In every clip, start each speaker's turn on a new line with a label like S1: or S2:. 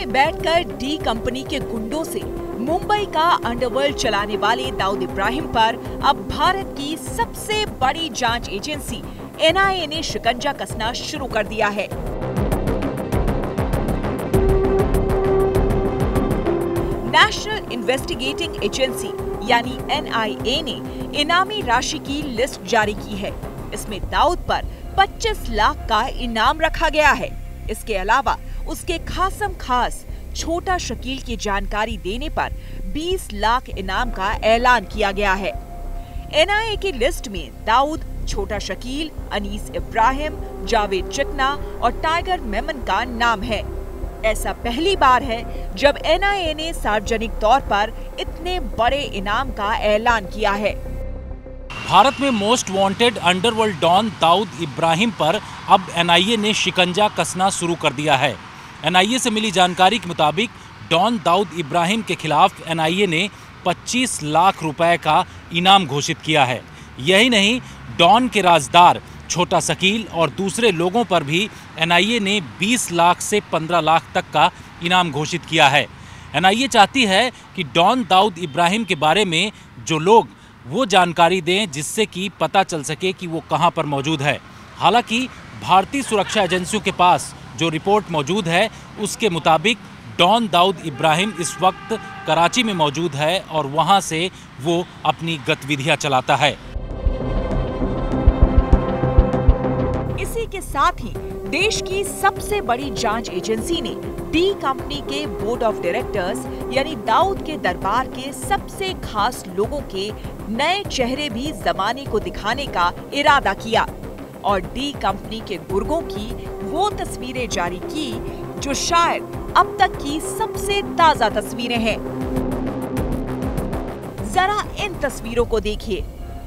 S1: में बैठकर D company के गुंडों से मुंबई का अंडरवर्ल्ड चलाने वाले दाऊद इब्राहिम पर अब भारत की सबसे बड़ी जांच एजेंसी एनआईए ने शिकंजा कसना शुरू कर दिया है। नेशनल इन्वेस्टिगेटिंग एजेंसी यानी एनआईए ने इनामी राशि की लिस्ट जारी की है। इसमें दाऊद पर 25 लाख का इनाम रखा गया है। इसके अलावा उसके खासम खास छोटा शकील की जानकारी देने पर 20 लाख इनाम का ऐलान किया गया है। एनआईए की लिस्ट में दाऊद, छोटा शकील, अनीस इब्राहिम, जावेद चिकना और टाइगर मेमन का नाम है। ऐसा पहली बार है जब एनआईए ने सार्वजनिक तौर पर इतने बड़े इनाम का ऐलान किया है।
S2: भारत में most wanted underworld don Dawood Ibrahim पर अब एनआईए ने शिकंजा कसना शुरू कर दिया है। एनआईए से मिली जानकारी के मुताबिक डॉन दाऊद इब्राहिम के खिलाफ एनआईए ने 25 लाख रुपए का इनाम घोषित किया है। यही नहीं, डॉन के राजदार छोटा शकील और दूसरे लोगों पर भी एनआईए ने 20 लाख से 15 लाख तक का इनाम घोषित किया है। एनआईए चाहती है कि डॉन दाऊद इब्राहिम के बारे में जो लोग वो जानकारी दें जिससे कि पता चल सके कि वो कहां पर मौजूद है। हालांकि भारतीय सुरक्षा एजेंसियों के पास जो रिपोर्ट मौजूद है उसके मुताबिक डॉन दाऊद इब्राहिम इस वक्त कराची में मौजूद है और वहां से वो अपनी गतिविधियां चलाता है।
S1: इसी के साथ ही देश की सबसे बड़ी जांच एजेंसी ने डी कंपनी के बोर्ड ऑफ डायरेक्टर्स यानी दाऊद के दरबार के सबसे खास लोगों के नए चेहरे भी जमाने को दिखाने का इरादा किया और डी कंपनी के गुर्गों की वो तस्वीरें जारी की जो शायद अब तक की सबसे ताजा तस्वीरें हैं। जरा इन तस्वीरों को देखिए,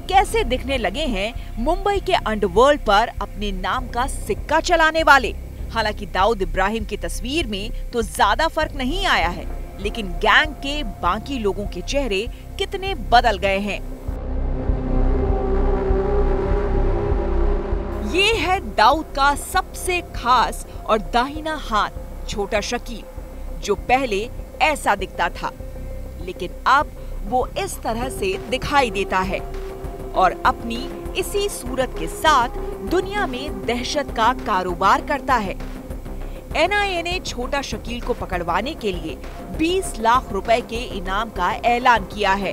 S1: कैसे दिखने लगे हैं मुंबई के अंडरवर्ल्ड पर अपने नाम का सिक्का चलाने वाले। हालांकि दाऊद इब्राहिम की तस्वीर में तो ज्यादा फर्क नहीं आया है, लेकिन गैंग के बाकी लोगों के चेहरे कितने बदल गए हैं। ये है दाऊद का सबसे खास और दाहिना हाथ छोटा शकील, जो पहले ऐसा दिखता था, लेकिन अब वो इस तरह से दिखाई देता है और अपनी इसी सूरत के साथ दुनिया में दहशत का कारोबार करता है। एनआईए ने छोटा शकील को पकड़वाने के लिए 20 लाख रुपए के इनाम का ऐलान किया है।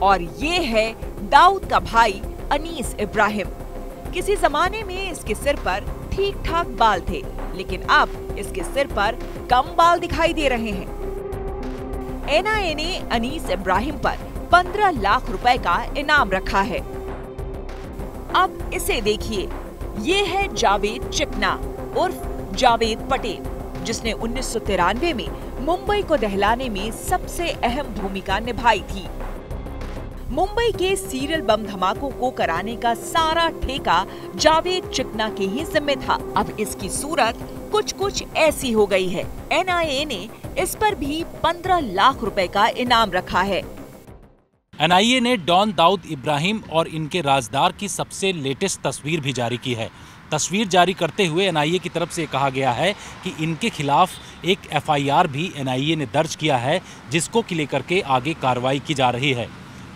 S1: और ये है दाऊद का भाई अनीस इब्राहिम। किसी जमाने में इसके सिर पर ठीक ठाक बाल थे, लेकिन अब इसके सिर पर कम बाल दिखाई दे रहे हैं। एनआईए ने अनीस इब्राहिम पर 15 लाख रुपए का इनाम रखा है। अब इसे देखिए, ये है जावेद चिकना उर्फ जावेद पटेल, जिसने 1993 में मुंबई को दहलाने में सबसे अहम भूमिका निभाई थी। मुंबई के सीरियल बम धमाकों को कराने का सारा ठेका जावेद चिकना के ही जिम्मे था। अब इसकी सूरत कुछ ऐसी हो गई है। एनआईए ने इस पर भी 15 लाख रुपए का इनाम रखा है।
S2: एनआईए ने डॉन दाऊद इब्राहिम और इनके राजदार की सबसे लेटेस्ट तस्वीर भी जारी की है। तस्वीर जारी करते हुए एनआईए की तरफ से कहा गया है कि इनके खिलाफ एक एफआईआर भी एनआईए ने दर्ज किया है, जिसको लेकर के आगे कार्रवाई की जा रही है।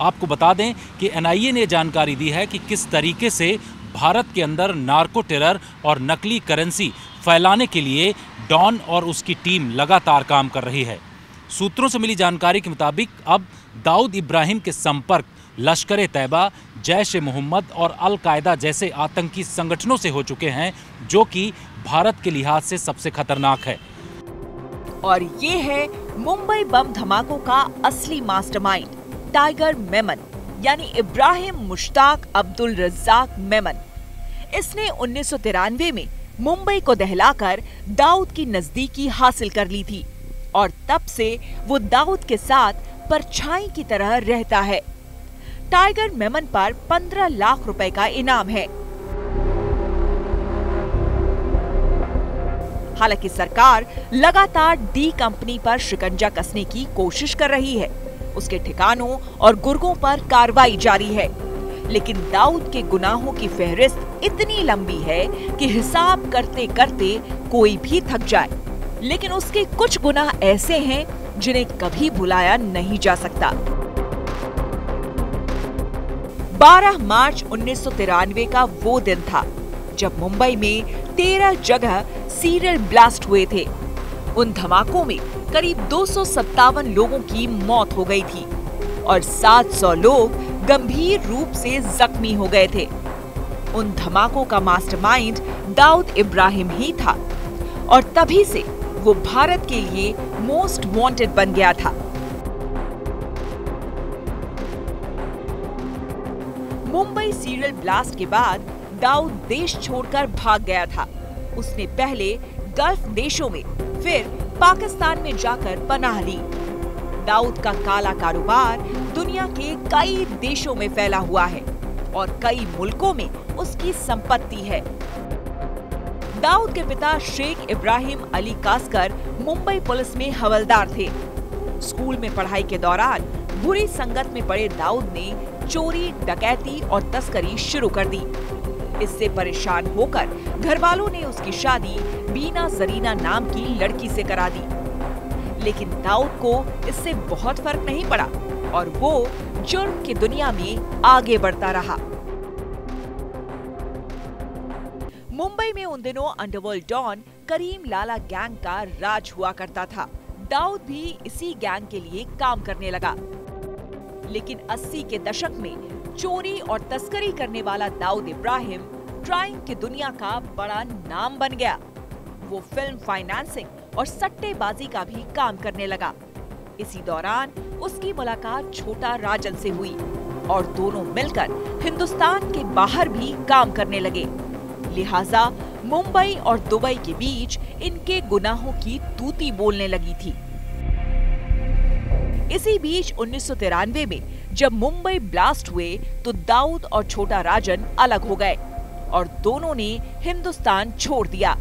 S2: आपको बता दें कि एनआईए ने जानकारी दी है कि किस तरीके से भारत के अंदर नार्को टेरर और नकली करेंसी फैलाने के लिए डॉन और उसकी टीम लगातार काम कर रही है। सूत्रों से मिली जानकारी के मुताबिक अब दाऊद इब्राहिम के संपर्क लश्कर तैयबा, जैश ए मोहम्मद और अल कायदा जैसे आतंकी संगठनों से हो चुके हैं, जो कि भारत के लिहाज से सबसे खतरनाक है।
S1: और ये है मुंबई बम धमाकों का असली मास्टरमाइंड टाइगर मेमन, यानी इब्राहिम मुश्ताक अब्दुल रज्जाक मेमन। इसने 1993 में मुंबई को दहलाकर दाऊद की नजदीकी हासिल कर ली थी और तब से वो दाऊद के साथ परछाई की तरह रहता है। टाइगर मेमन पर 15 लाख रुपए का इनाम है। हालांकि सरकार लगातार डी कंपनी पर शिकंजा कसने की कोशिश कर रही है। उसके ठिकानों और गुर्गों पर कार्रवाई जारी है, लेकिन दाऊद के गुनाहों की फहरिस्त इतनी लंबी है कि हिसाब करते करते कोई भी थक जाए। लेकिन उसके कुछ गुनाह ऐसे हैं जिन्हें कभी भुलाया नहीं जा सकता। 12 मार्च 1993 का वो दिन था जब मुंबई में 13 जगह सीरियल ब्लास्ट हुए थे। उन धमाकों में करीब 257 लोगों की मौत हो गई थी और 700 लोग गंभीर रूप से जख्मी हो गए थे। उन धमाकों का मास्टरमाइंड दाऊद इब्राहिम ही था और तभी से वो भारत के लिए मोस्ट वांटेड बन गया था। मुंबई सीरियल ब्लास्ट के बाद दाऊद देश छोड़कर भाग गया था। उसने पहले गल्फ देशों में, फिर पाकिस्तान में जाकर पनाह ली। दाऊद का काला कारोबार दुनिया के कई देशों में फैला हुआ है और कई मुल्कों में उसकी संपत्ति है। दाऊद के पिता शेख इब्राहिम अली कासकर मुंबई पुलिस में हवलदार थे। स्कूल में पढ़ाई के दौरान बुरी संगत में पड़े दाऊद ने चोरी, डकैती और तस्करी शुरू कर दी। इससे परेशान होकर घरवालों ने उसकी शादी बीना जरीना नाम की लड़की से करा दी। लेकिन दाऊद को इससे बहुत फर्क नहीं पड़ा और वो जुर्म की दुनिया में आगे बढ़ता रहा। मुंबई में उन दिनों underworld don Karim Lala gang का राज हुआ करता था। दाऊद भी इसी गैंग के लिए काम करने लगा। लेकिन 80 के दशक में चोरी और तस्करी करने वाला दाऊद इब्राहिम क्राइम की दुनिया का बड़ा नाम बन गया। वो फिल्म फाइनेंसिंग और सट्टेबाजी का भी काम करने लगा। इसी दौरान उसकी मुलाकात छोटा राजन से हुई और दोनों मिलकर हिंदुस्तान के बाहर भी काम करने लगे। लिहाजा मुंबई और दुबई के बीच इनके गुनाहों की तूती बोलने लगी थी। इसी बीच 1993 में जब मुंबई ब्लास्ट हुए तो दाऊद और छोटा राजन अलग हो गए और दोनों ने हिंदुस्तान छोड़ दिया।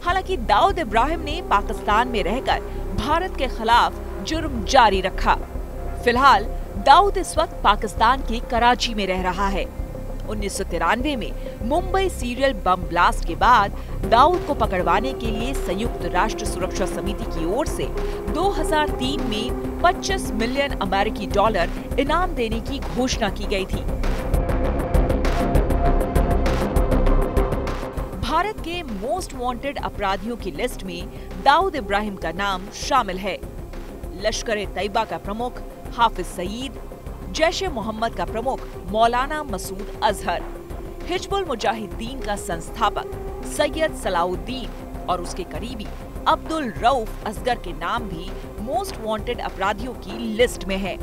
S1: हालांकि दाऊद इब्राहिम ने पाकिस्तान में रहकर भारत के खिलाफ जुर्म जारी रखा। फिलहाल दाऊद इस वक्त पाकिस्तान के कराची में रह रहा है। 1993 में मुंबई सीरियल बम ब्लास्ट के बाद दाऊद को पकड़वाने के लिए संयुक्त राष्ट्र सुरक्षा समिति की ओर से 2003 में 25 मिलियन अमेरिकी डॉलर इनाम देने की घोषणा की गई थी। भारत के मोस्ट वांटेड अपराधियों की लिस्ट में दाऊद इब्राहिम का नाम शामिल है। लश्कर-ए-तैयबा का प्रमुख हाफिज सईद, जैश-ए-मोहम्मद का प्रमुख मौलाना मसूद अजहर, हिजबुल मुजाहिदीन का संस्थापक सैयद सलाउद्दीन और उसके करीबी अब्दुल रऊफ असगर के नाम भी मोस्ट वांटेड अपराधियों की लिस्ट में है।